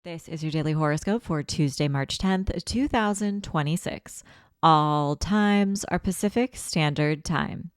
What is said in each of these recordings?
This is your daily horoscope for Tuesday, March 10th, 2026. All times are Pacific Standard Time.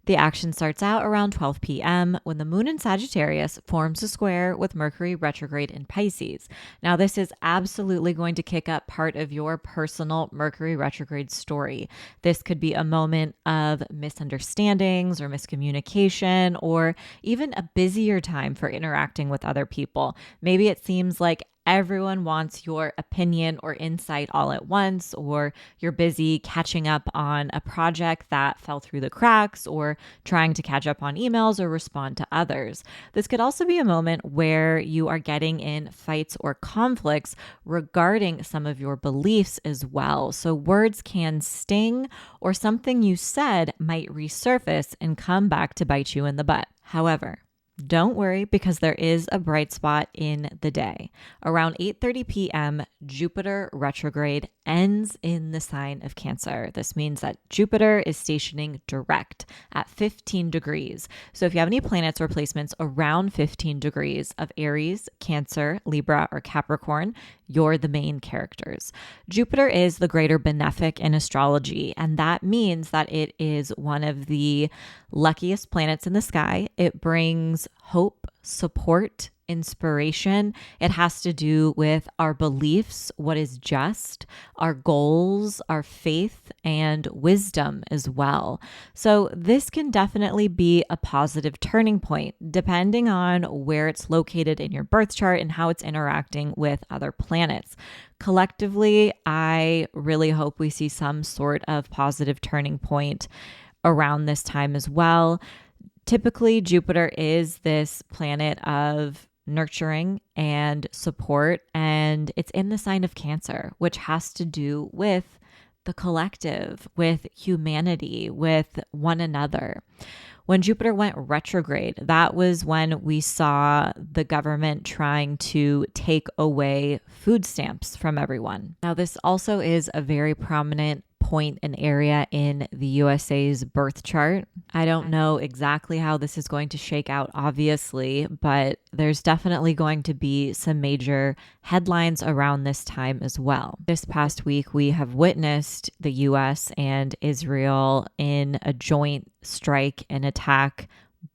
The action starts out around 12 p.m. when the moon in Sagittarius forms a square with Mercury retrograde in Pisces. Now, this is absolutely going to kick up part of your personal Mercury retrograde story. This could be a moment of misunderstandings or miscommunication, or even a busier time for interacting with other people. Maybe it seems like everyone wants your opinion or insight all at once, or you're busy catching up on a project that fell through the cracks, or trying to catch up on emails or respond to others. This could also be a moment where you are getting in fights or conflicts regarding some of your beliefs as well. So words can sting, or something you said might resurface and come back to bite you in the butt. However, don't worry, because there is a bright spot in the day. Around 8:30 p.m., Jupiter retrograde ends in the sign of Cancer. This means that Jupiter is stationing direct at 15 degrees. So if you have any planets or placements around 15 degrees of Aries, Cancer, Libra, or Capricorn, you're the main characters. Jupiter is the greater benefic in astrology, and that means that it is one of the luckiest planets in the sky. It brings hope, support, inspiration. It has to do with our beliefs, what is just, our goals, our faith, and wisdom as well. So this can definitely be a positive turning point, depending on where it's located in your birth chart and how it's interacting with other planets. Collectively, I really hope we see some sort of positive turning point around this time as well. Typically, Jupiter is this planet of nurturing and support, and it's in the sign of Cancer, which has to do with the collective, with humanity, with one another. When Jupiter went retrograde, that was when we saw the government trying to take away food stamps from everyone. Now, this also is a very prominent point and area in the USA's birth chart. I don't know exactly how this is going to shake out, obviously, but there's definitely going to be some major headlines around this time as well. This past week, we have witnessed the US and Israel in a joint strike and attack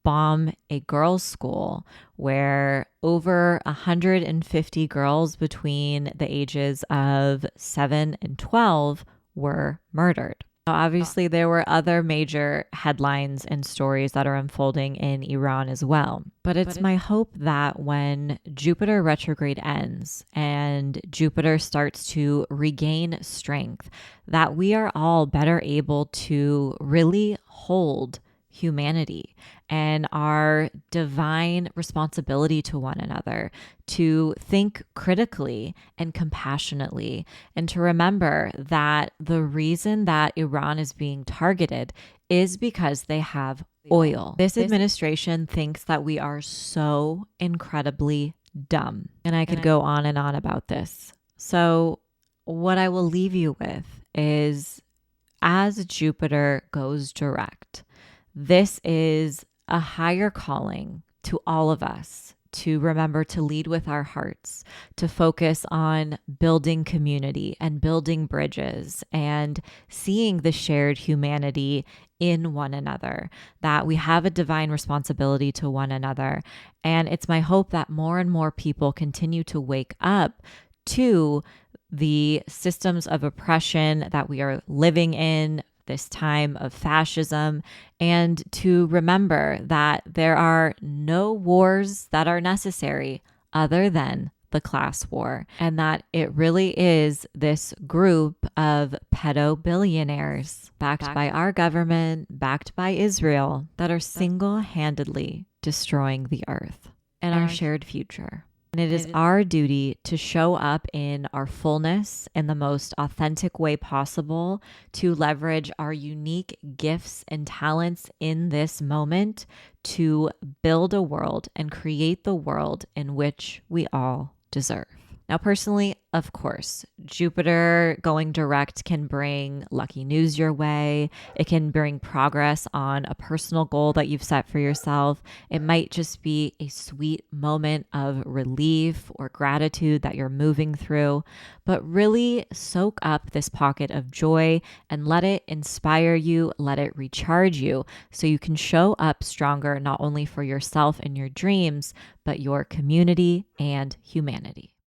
bomb a girls' school where over 150 girls between the ages of 7 and 12 were murdered. Now, obviously, there were other major headlines and stories that are unfolding in Iran as well. But it's my hope that when Jupiter retrograde ends and Jupiter starts to regain strength, that we are all better able to really hold humanity and our divine responsibility to one another, to think critically and compassionately, and to remember that the reason that Iran is being targeted is because they have oil. This administration thinks that we are so incredibly dumb. And I could go on and on about this. So what I will leave you with is, as Jupiter goes direct, this is a higher calling to all of us to remember to lead with our hearts, to focus on building community and building bridges and seeing the shared humanity in one another, that we have a divine responsibility to one another. And it's my hope that more and more people continue to wake up to the systems of oppression that we are living in, this time of fascism, and to remember that there are no wars that are necessary other than the class war, and that it really is this group of pedo billionaires backed by our government, backed by Israel, that are single-handedly destroying the earth and our shared future. And it is our duty to show up in our fullness in the most authentic way possible, to leverage our unique gifts and talents in this moment to build a world and create the world in which we all deserve. Now, personally, of course, Jupiter going direct can bring lucky news your way. It can bring progress on a personal goal that you've set for yourself. It might just be a sweet moment of relief or gratitude that you're moving through. But really soak up this pocket of joy and let it inspire you, let it recharge you so you can show up stronger, not only for yourself and your dreams, but your community and humanity.